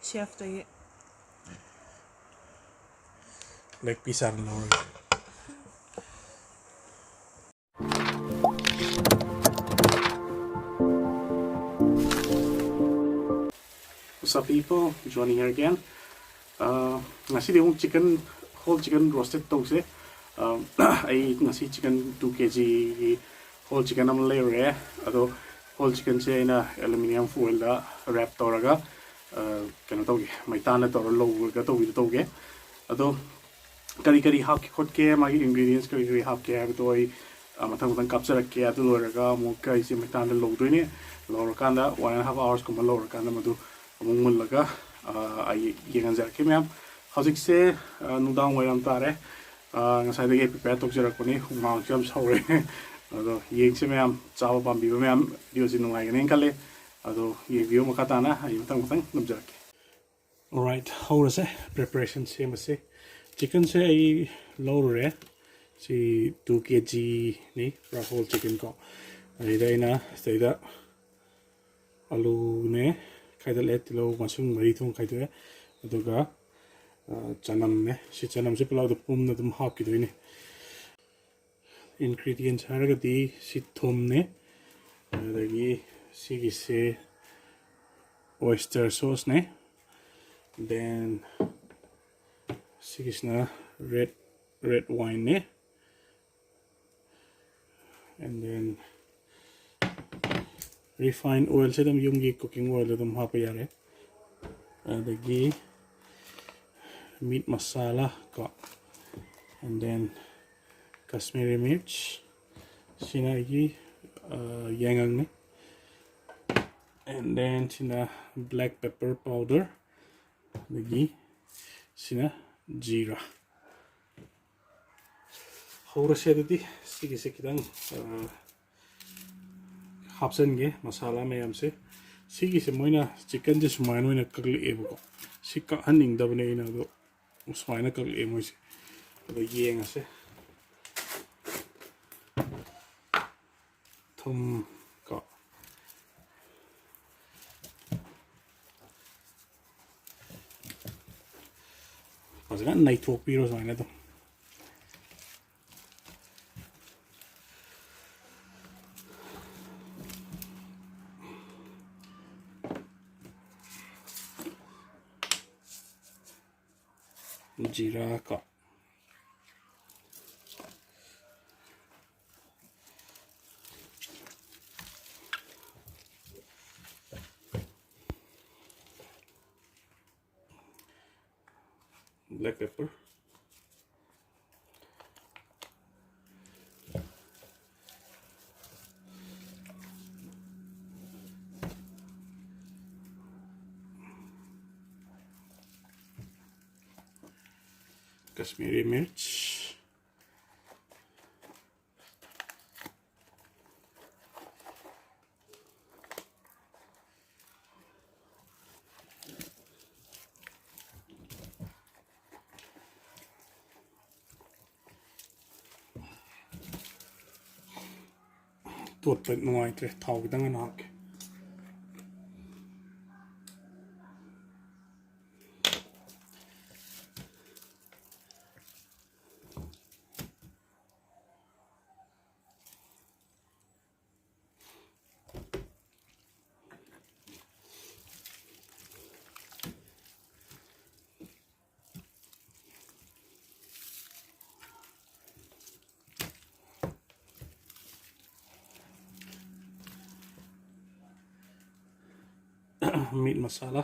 chef the leg piece are lower. What's up, people? Joining here again. Ngasi di yung chicken whole chicken roasted tose. Ay ngasi chicken 2 kg whole chicken am layer ado whole chicken se na aluminium foil da wrap toraga kano toge mai tana tor low ga toge ado kari kari hap ki khot ke magi ingredients kari kari hap ke ha to ai mathang mathang capture ke adu loraga mo kai se mai tana low doine lower kanda 1.5 hours kuma lower kanda madu among mulaga ay yengan jar ke ma'am hojik se nudang wairam tare ngasai dagi prepare tok jarak puni humang jam sore ado yeng se ma'am chawa pambi ma'am video sin ngai ngene kale ado ye video makatana ay matang matang namjar ke. All right, how is it preparation same as chicken se ay low re si 2 kg ni for whole chicken ko ay dai na stay da alu ne kaidal et lo masung mari thong kaidwe aduga chanam ne si chanam se plau da pum na dum hap ki doine ingredients haraga di si thum ne adagi si gi se oyster sauce ne then si gi na red wine ne and then refined oil se dam yung gi cooking oil dum hap yare adagi meat masala ko and then Kashmiri mirch sinagi yangang ne and then sina black pepper powder lagi sina jeera hora se dadi sigi se kidang hapsen masala mayam se sigi se moina chicken je sumai noina kakli ebo sika haning dabne ina do sumai na kakli emo se do yeng ase thum ka pasga nai thok piro sumai na do jeera ka black pepper Kashmiri mirch tuot pet nuai tre thau ki dangan hak meat masala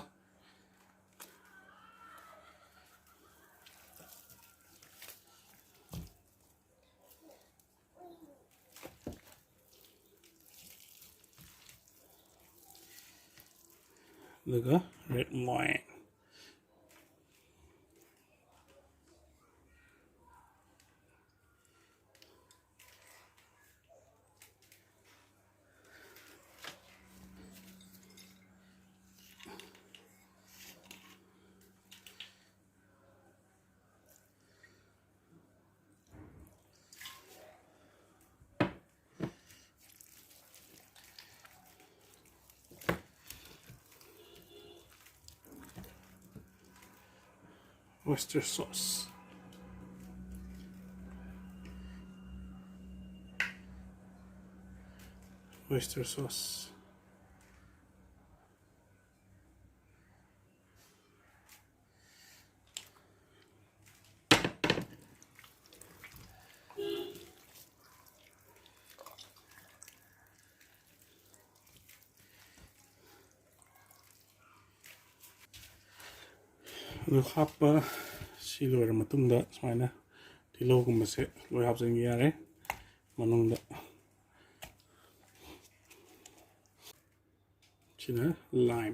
laga red wine oyster sauce. Oyster sauce. Được hấp xí lùi rồi mà tung đó xoay nè thì lâu cũng mà sẽ lùi hấp dần ra đấy mà nông đó chỉ là lime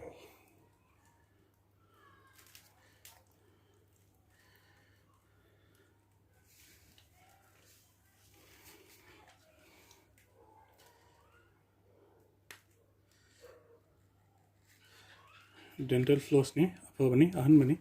dental floss ni apa bani ahan bani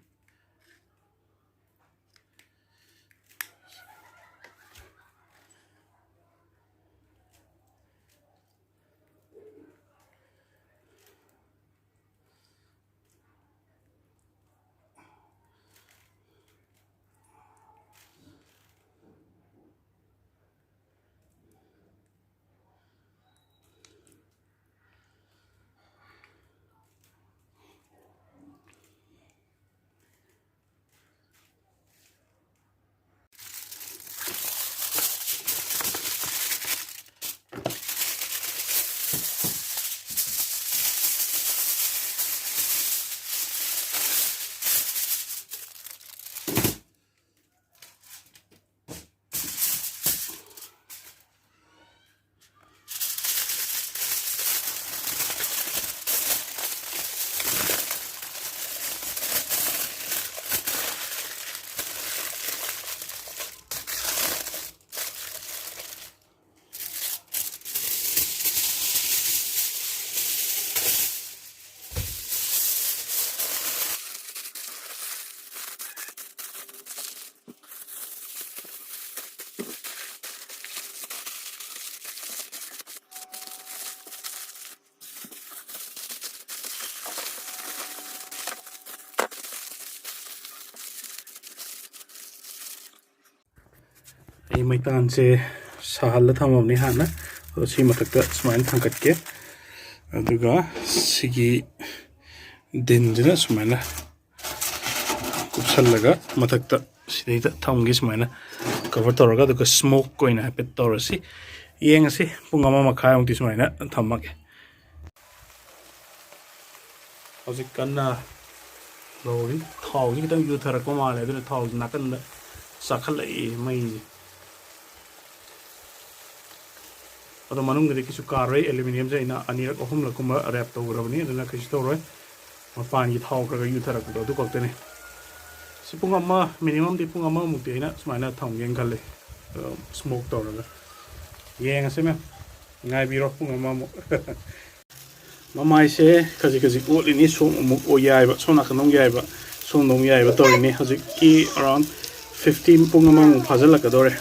ai mai tan se sahal la thamam ni hana si mathakta smain thangkat ke aduga sigi din jina smaina kupsallaga mathakta sidaita thamgi smaina cover toraga aduga smoke koina hapet torasi yengasi pungama makhai ongti smaina thammage hojik kanna lori thau ni kitang yu thara ko male aduna thau nakan sakhalai mai अदो मनुंग दे किसु Karve aluminium जे इना अनिरक अहुम लकुम rap तौरबनी अदना किसु तौरय मपान gi thau ka yu thara ko du kokte ne sipung amma minimum di pung amma mukte ina smaina thong yeng khalle smoke tawraga yeng ase me ngai biro pung amma mo mamai se kaji kaji ol ini song muk o yai ba sona khanong yai ba song nong yai ba tori ni haji ki around 15 pung amma mu phajala ka dore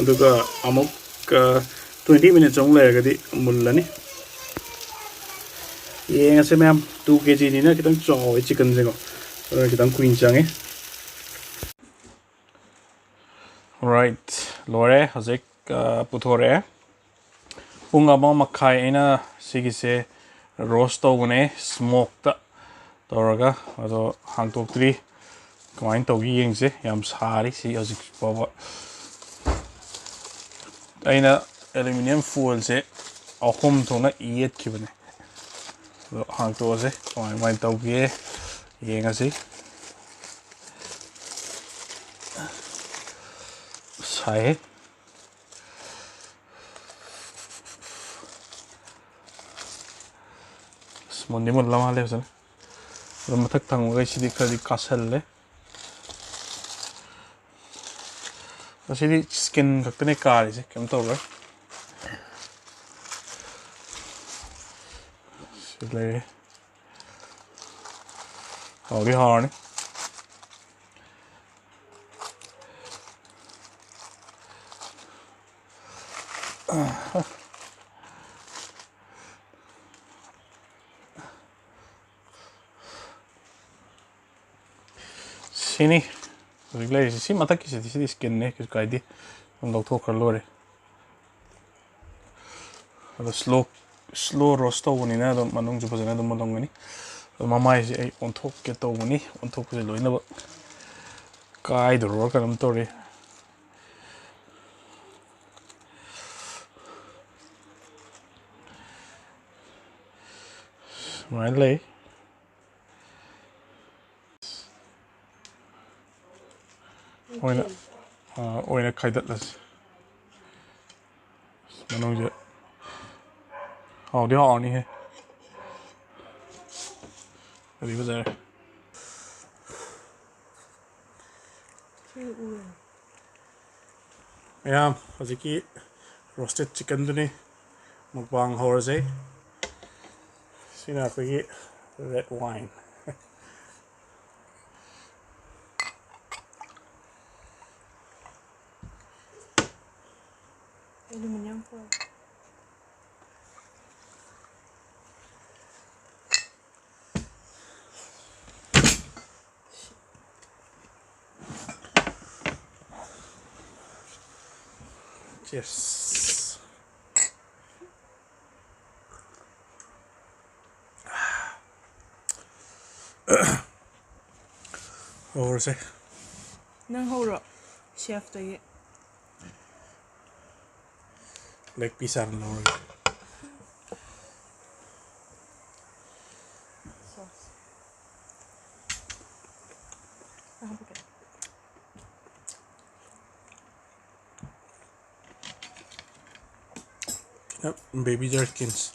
aduga amuk 20 minutes ong leragadi mullani yeng ase ma'am 2 kg ni na kitang chaw chicken jengo kitang queen change right lore hojik puthore punga ma makhai ina sigise roast togune smoke ta toraga ado hangtok tri kamain togi yengse yam sari si hojik bawa aina aluminium foil se ahum thona iet kibane hang to se mai tau ge yenga si sai smondi mon lama le san mathak thang ga sidi khadi kasal le asidi skin kaktane kari se kem to ra sidle hori harni Sini regular si mata ki si skin ne kis kai di dok thok kar lo re ado slow roast to ni na do manung ju phajana do malong ni mamai si ai on thok ke to ni on thok se loina ba kai do ro karam to re mai lei oina khaidat las manong je hao di hao ni he adi bazar ya haziki roasted chicken duni mukbang horse sina khoi red wine Aluminium foil. Cheers. Horse Nang horo chef to ye. leg piece and lower Sauce. yep, baby jerkins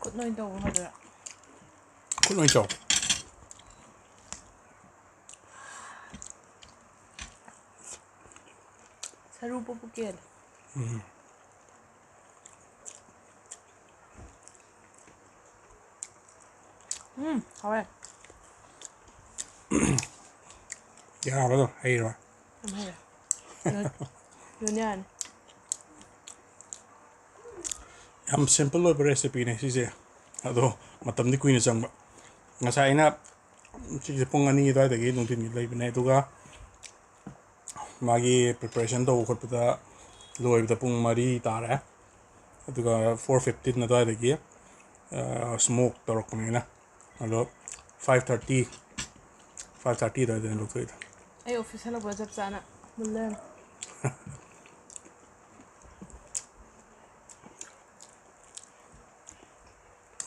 Kut noi do hada. kut noi chao Saru pupukel. Hawaii. ya ba do hay rồi Am haya. Yunyan. yam simple lo recipe ne si se ado matam ni kuin chang ba ngasa ina si se pong ani da gi nung tin lai bne tu ga magi preparation do khot da loi da pung mari ta ra tu ga 4:15 na da gi smoke torok ni na alo 5:30 da den lo tu Ay office hala ba jab sana. Mulle.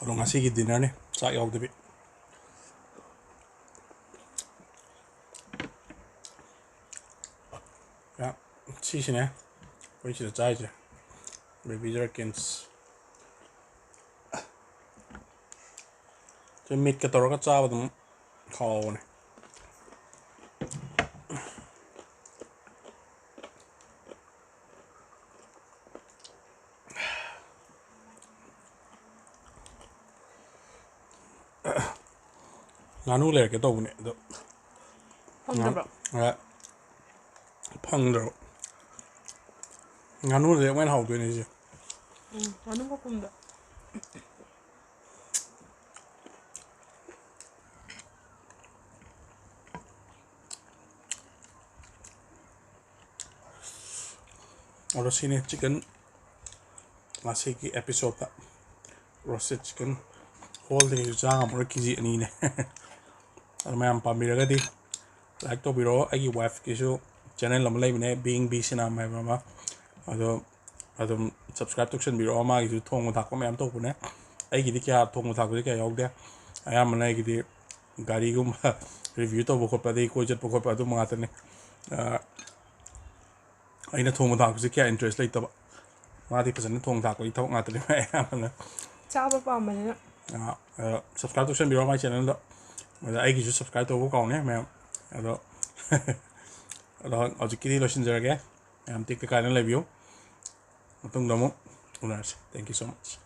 alo ngasi gi dinner ne sa yaw de bi ya si si ne oi chi da chai je baby jerkins 저 밑에 돌아가 짜봐도 가오네. 나누래 이렇게 떠보네. 너. Hongda. 아, 펑들. 나누래 웬 하고 되네 이제. Anong ko kumda? और सीने chicken मासे की episode था roasted chicken whole दे जागा मोर KG अनि ने और मैं पाम बिरगदी लाइक तो बिरो आई वाइफ किसु चैनल लम लेबने बीइंग बी सिनाम है मामा अदम सब्सक्राइब तोक्सन बिरो मा की थोंग थाको मैम तो पुने आई की क्या थोंग थाको क्या यावदे आया मन आई की गाड़ी गुम रिव्यू तो बखो पदे कोई जत बखो पदु मातने अगर थोंग थाको क्या इंटरेस्ट लेतब मादी फजन थोंग थाको इथौ मातने मैं Chaba pa man na. subscribe to send my channel đó mà ai cứ subscribe tôi cũng còn nhé mẹ đó đó ở chỗ kia lo xin chào em tích cái này review tung đồng thank you so much